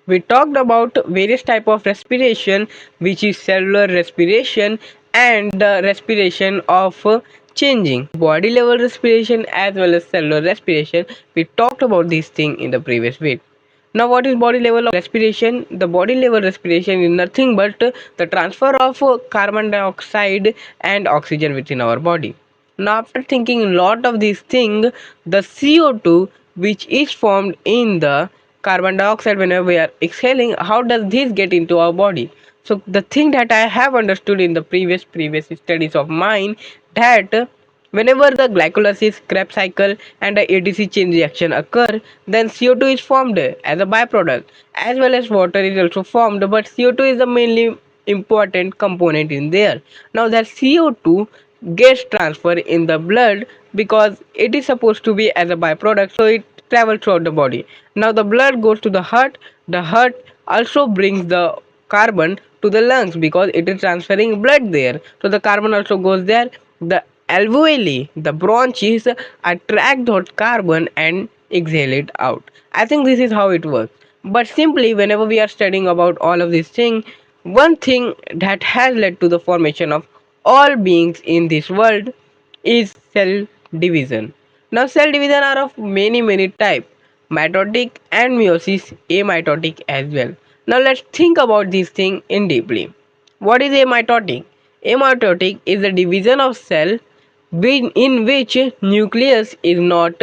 we talked about various type of respiration, which is cellular respiration and the respiration of changing body level respiration as well as cellular respiration. We talked about this thing in the previous week. Now, what is body level of respiration? The body level respiration is nothing but the transfer of carbon dioxide and oxygen within our body. Now, after thinking a lot of these things, the CO2 which is formed in the carbon dioxide whenever we are exhaling, how does this get into our body? So, the thing that I have understood in the previous studies of mine, that whenever the glycolysis, Kreb cycle and the ATC chain reaction occur, then CO2 is formed as a byproduct, as well as water is also formed, but CO2 is the mainly important component in there. Now that CO2 gets transferred in the blood because it is supposed to be as a byproduct, so it travels throughout the body. Now the blood goes to the heart also brings the carbon to the lungs because it is transferring blood there, so the carbon also goes there. The alveoli, the bronchs, attract that carbon and exhale it out. I think this is how it works. But simply, whenever we are studying about all of these things, one thing that has led to the formation of all beings in this world is cell division. Now, cell division are of many types: mitotic and meiosis, amitotic as well. Now, let's think about this thing in deeply. What is amitotic? Amitotic is the division of cell in which nucleus is not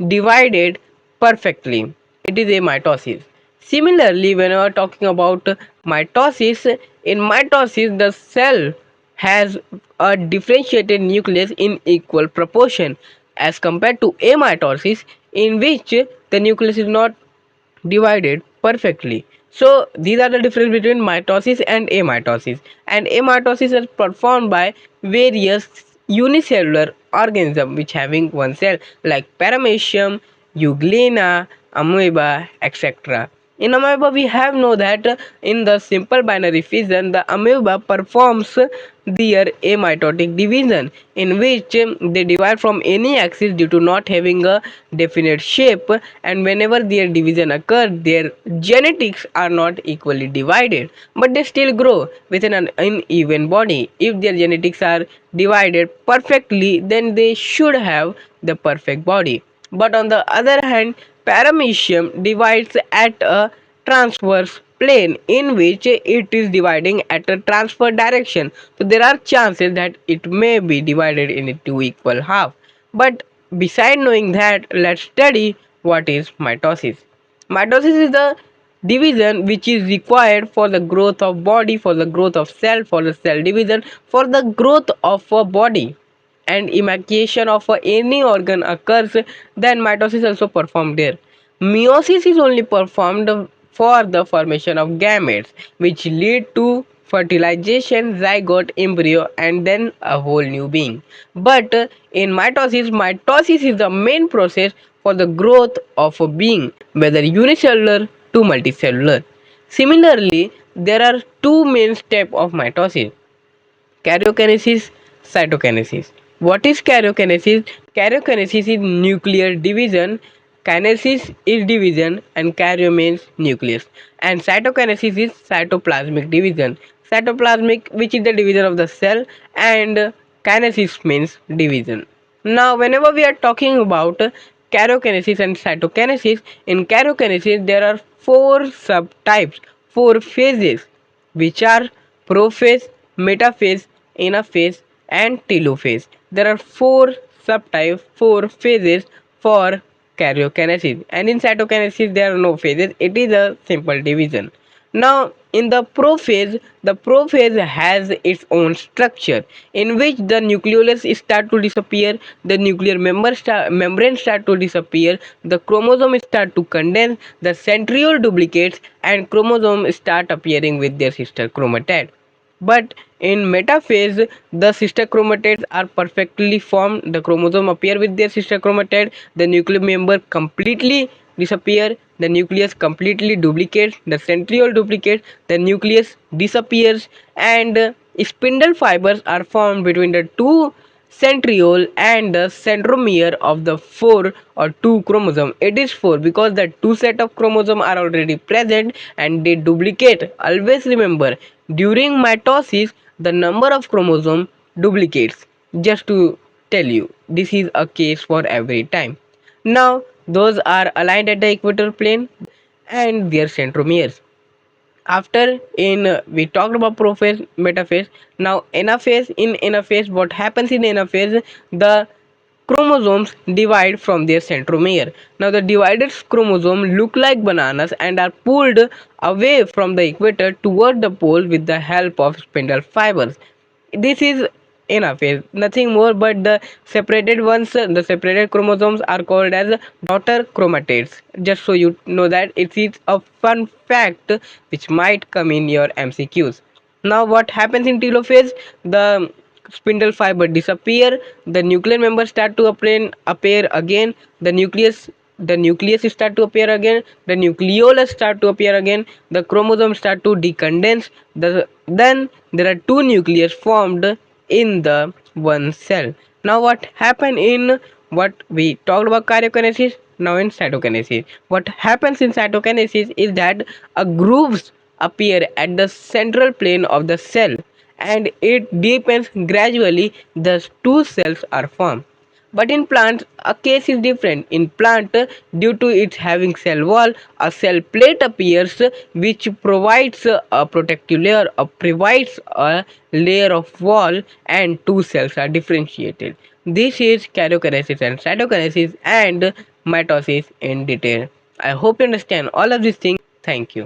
divided perfectly. It is a mitosis. Similarly, when we are talking about mitosis, in mitosis the cell has a differentiated nucleus in equal proportion as compared to amitosis, in which the nucleus is not divided perfectly. So these are the difference between mitosis and amitosis. And amitosis is performed by various unicellular organisms which having one cell, like paramecium, euglena, amoeba, etc. In amoeba, we have know that in the simple binary fission, the amoeba performs their amitotic division, in which they divide from any axis due to not having a definite shape, and whenever their division occurs, their genetics are not equally divided, but they still grow within an uneven body. If their genetics are divided perfectly, then they should have the perfect body. But on the other hand, paramecium divides at a transverse plane, in which it is dividing at a transfer direction. So there are chances that it may be divided into equal half. But beside knowing that, let's study what is mitosis. Mitosis is the division which is required for the growth of body, for the growth of cell, for the cell division, for the growth of a body, and emaciation of any organ occurs, then mitosis also performed there. Meiosis is only performed for the formation of gametes, which lead to fertilization, zygote, embryo, and then a whole new being. But in mitosis is the main process for the growth of a being, whether unicellular to multicellular. Similarly, there are two main steps of mitosis: karyokinesis, cytokinesis. What is karyokinesis? Karyokinesis is nuclear division, kinesis is division, and karyo means nucleus. And cytokinesis is cytoplasmic division. Cytoplasmic, which is the division of the cell, and kinesis means division. Now, whenever we are talking about karyokinesis and cytokinesis, in karyokinesis there are four subtypes, four phases, which are prophase, metaphase, anaphase, and telophase. There are four subtypes, four phases for karyokinesis, and in cytokinesis there are no phases. It is a simple division. Now, in the prophase has its own structure, in which the nucleolus start to disappear, the nuclear membrane start to disappear, the chromosome start to condense, the centriole duplicates, and chromosome start appearing with their sister chromatid. But in metaphase, the sister chromatids are perfectly formed, the chromosome appear with their sister chromatid, the nuclear member completely disappear, the nucleus completely duplicates, the centriole duplicates, the nucleus disappears, and spindle fibers are formed between the two centriole and the centromere of the 4 or 2 chromosome. It is 4 because the two set of chromosome are already present and they duplicate. Always remember, during mitosis the number of chromosome duplicates. Just to tell you, this is a case for every time. Now those are aligned at the equator plane and their centromeres. After in we talked about prophase metaphase. Now anaphase. In anaphase, what happens in anaphase, the chromosomes divide from their centromere. Now the divided chromosome look like bananas and are pulled away from the equator toward the pole with the help of spindle fibers. This is enough, is nothing more but the separated ones. The separated chromosomes are called as daughter chromatids. Just so you know that it is a fun fact which might come in your MCQs. Now what happens in telophase? The spindle fiber disappear, the nuclear members start to appear again, the nucleus start to appear again, the nucleolus start to appear again, the chromosomes start to decondense, then there are two nucleus formed in the one cell. Now what happened in what we talked about karyokinesis? Now in cytokinesis, what happens in cytokinesis is that a grooves appear at the central plane of the cell and it deepens gradually, thus two cells are formed. But in plants, a case is different. In plant, due to its having cell wall, a cell plate appears which provides a protective layer, or provides a layer of wall, and two cells are differentiated. This is karyokinesis and cytokinesis and mitosis in detail. I hope you understand all of these things. Thank you.